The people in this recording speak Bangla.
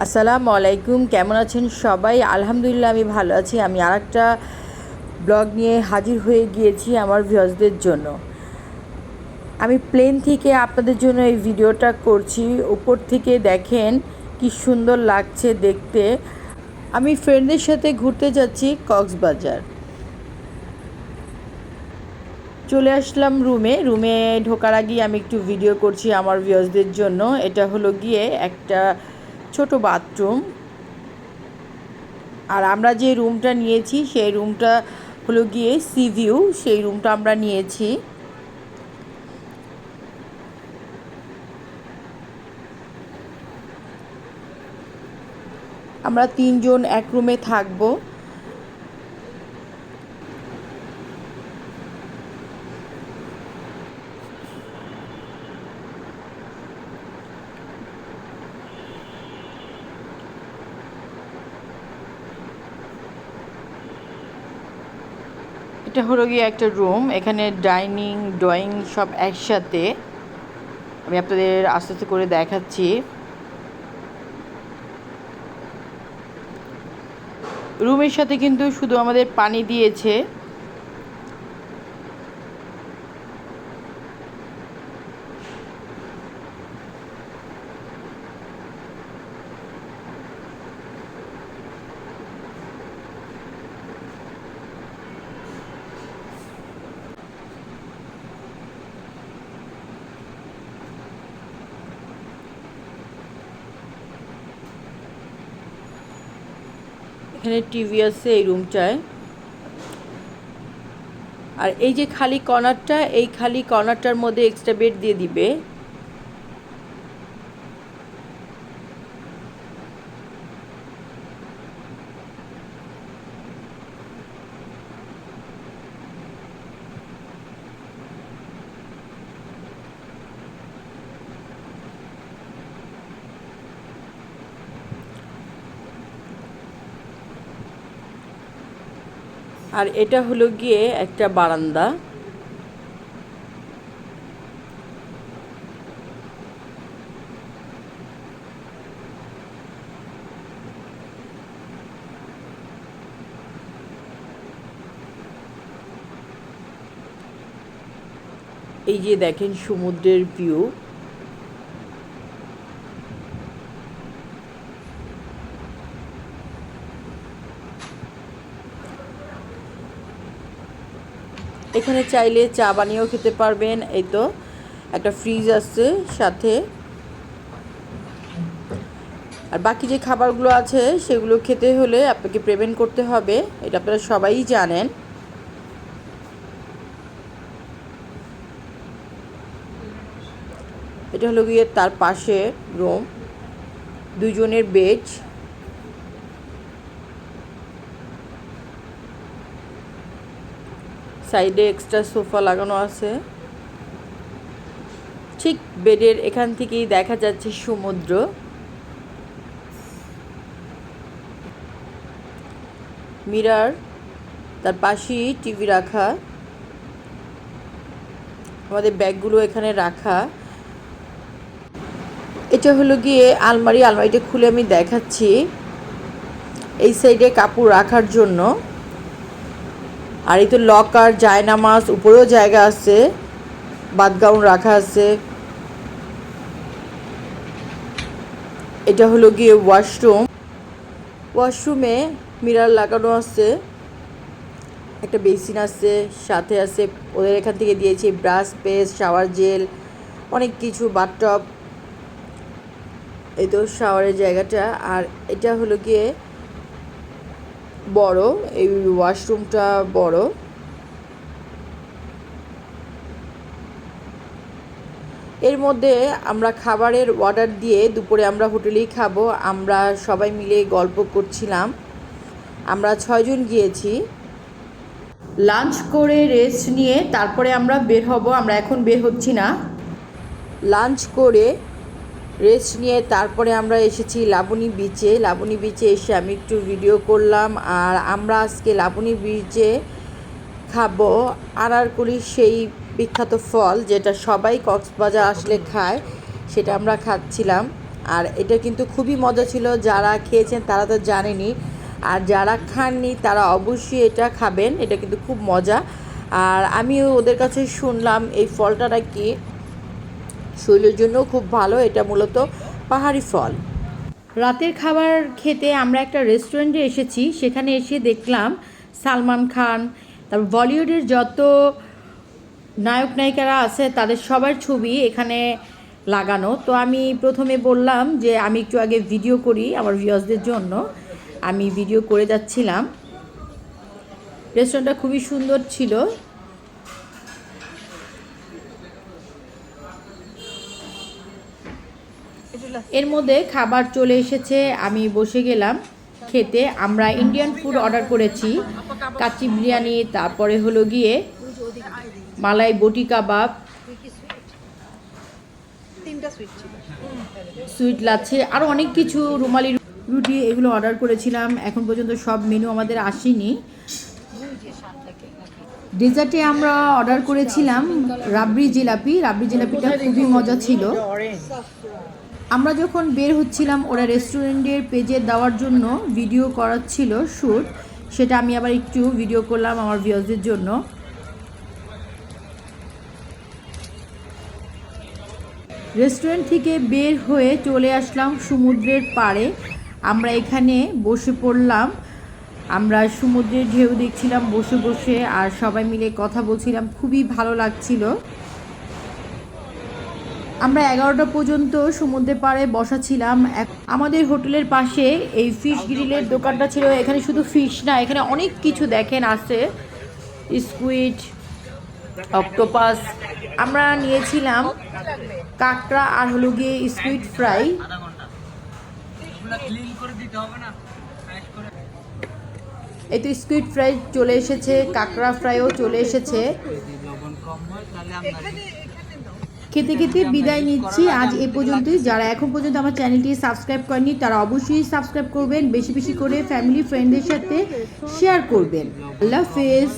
আসসালামু আলাইকুম, কেমন আছেন সবাই? আলহামদুলিল্লাহ আমি ভালো আছি। আমি আরেকটা ব্লগ নিয়ে হাজির হয়ে গিয়েছি আমার ভিউয়ার্সদের জন্য। আমি প্লেন থেকে আপনাদের জন্য এই ভিডিওটা করছি। উপর থেকে দেখেন কি সুন্দর লাগছে দেখতে। আমি ফ্রেন্ডদের সাথে ঘুরতে যাচ্ছি কক্সবাজার। চলে আসলাম রুমে ঢোকার আগেই আমি একটু ভিডিও করছি আমার ভিউয়ার্সদের জন্য। এটা হলো গিয়ে একটা ছোট বাথরুম। আর আমরা যে রুমটা নিয়েছি সেই রুমটা হলো গিয়ে সি ভিউ, সেই রুমটা আমরা নিয়েছি। আমরা 3 জন এক রুমে থাকবো। এটা হলো গিয়ে একটা রুম, এখানে ডাইনিং ড্রয়িং সব একসাথে। আমি আপনাদের আস্তে আস্তে করে দেখাচ্ছি। রুমের সাথে কিন্তু শুধু আমাদের পানি দিয়েছে। এখানে টিভি আছে এই রুমটায়। আর এই যে খালি কর্নারটা, এই খালি কর্নারটার মধ্যে এক্সট্রা বেড দিয়ে দিবে। আর এটা হলো গিয়ে একটা বারান্দা। এই যে দেখেন সমুদ্রের ভিউ। এখানে চাইলে চা বানিয়েও খেতে পারবেন। এই তো একটা ফ্রিজ আছে সাথে। আর বাকি যে খাবারগুলো আছে সেগুলো খেতে হলে আপনাকে পেমেন্ট করতে হবে, এটা আপনারা সবাই জানেন। এটা হলো গিয়ে তার পাশে রুম, 2 জনের বেড। সাইডে এক্সট্রা সোফা লাগানো আছে। ঠিক বেডের এখান থেকেই দেখা যাচ্ছে সমুদ্র। মিরর, তার পাশেই টিভি রাখা। আমাদের ব্যাগগুলো এখানে রাখা। এটা হলো গিয়ে আলমারিটা খুলে আমি দেখাচ্ছি। এই সাইডে কাপড় রাখার জন্য। আর এই তো লকার, জায়নামাজ, উপরেও জায়গা আছে, বাথগাউন রাখা আছে। এটা হলো গিয়ে ওয়াশরুমে মিরর লাগানো আছে, একটা বেসিন আছে, সাথে আছে ওদের এখান থেকে দিয়েছে ব্রাশ, পেস্ট, শাওয়ার জেল, অনেক কিছু, বাথটব। এই তো শাওয়ারের জায়গাটা। আর এটা হলো গিয়ে বড়, এই ওয়াশরুমটা বড়। এর মধ্যে আমরা খাবারের অর্ডার দিয়ে দুপুরে আমরা হোটেলেই খাবো। আমরা সবাই মিলে গল্প করছিলাম। আমরা 6 জন গিয়েছি। লাঞ্চ করে রেস্ট নিয়ে তারপরে আমরা বের হব। আমরা এখন বের হচ্ছি না। লাঞ্চ করে রেস্ট নিয়ে তারপরে আমরা এসেছি লাবণী বিচে এসে আমি একটু ভিডিও করলাম। আর আমরা আজকে লাবণী বিচে খাবো আনারকলির সেই বিখ্যাত ফল, যেটা সবাই কক্সবাজার আসলে খায়, সেটা আমরা খাচ্ছিলাম। আর এটা কিন্তু খুবই মজা ছিল। যারা খেয়েছেন তারা তো জানেনই, আর যারা খাননি তারা অবশ্যই এটা খাবেন। এটা কিন্তু খুব মজা। আর আমিও ওদের কাছে শুনলাম এই ফলটা নাকি শরীরের জন্য খুব ভালো। এটা মূলত পাহাড়ি ফল। রাতের খাবার খেতে আমরা একটা রেস্টুরেন্টে এসেছি। সেখানে এসে দেখলাম সালমান খান, তারপর বলিউডের যত নায়ক নায়িকারা আছে তাদের সবার ছবি এখানে লাগানো। তো আমি প্রথমে বললাম যে আমি একটু আগে ভিডিও করি আমার ভিউয়ার্সদের জন্য। আমি ভিডিও করে যাচ্ছিলাম। রেস্টুরেন্টটা খুবই সুন্দর ছিল। এর মধ্যে খাবার চলে এসেছে, আমি বসে গেলাম খেতে। আমরা ইন্ডিয়ান ফুড অর্ডার করেছি, কাচ্চি বিরিয়ানি, তারপরে হলো গিয়ে মালাই বটি কাবাব, সুইট লাচ্ছি, আরও অনেক কিছু, রুমালি রুটি, এগুলো অর্ডার করেছিলাম। এখন পর্যন্ত সব মেনু আমাদের আসেনি। ডেজার্টে আমরা অর্ডার করেছিলাম রাবড়ি জিলাপি। রাবড়ি জিলাপিটা খুবই মজা ছিল। আমরা যখন বের হচ্ছিলাম ওরা রেস্টুরেন্টের পেজে দেওয়ার জন্য ভিডিও করাচ্ছিল শ্যুট, সেটা আমি আবার একটু ভিডিও করলাম আমার ভিউয়ার্সদের জন্য। রেস্টুরেন্ট থেকে বের হয়ে চলে আসলাম সমুদ্রের পাড়ে। আমরা এখানে বসে পড়লাম। আমরা সমুদ্রের ঢেউ দেখছিলাম বসে বসে, আর সবাই মিলে কথা বলছিলাম। খুবই ভালো লাগছিল। আমরা 11টা পর্যন্ত সমুদ্রের পাড়ে বসা ছিলাম। আমাদের হোটেলের পাশে এই ফিশ গ্রিলের দোকানটা ছিল। এখানে শুধু ফিশ না, এখানে অনেক কিছু দেখেন আছে, স্কুইড, অক্টোপাস। আমরা নিয়েছিলাম কাঁকড়া আর হলো গিয়ে স্কুইড ফ্রাই। এই তো স্কুইড ফ্রাই চলে এসেছে, কাঁকড়া ফ্রাইও চলে এসেছে। খেতে খেতে বিদায় নিচ্ছি আজ এ পর্যন্তই। যারা এখন পর্যন্ত আমার চ্যানেলটি সাবস্ক্রাইব করেনি তারা অবশ্যই সাবস্ক্রাইব করবেন, বেশি বেশি করে ফ্যামিলি ফ্রেন্ডদের সাথে শেয়ার করবেন। আল্লাহ হাফেজ।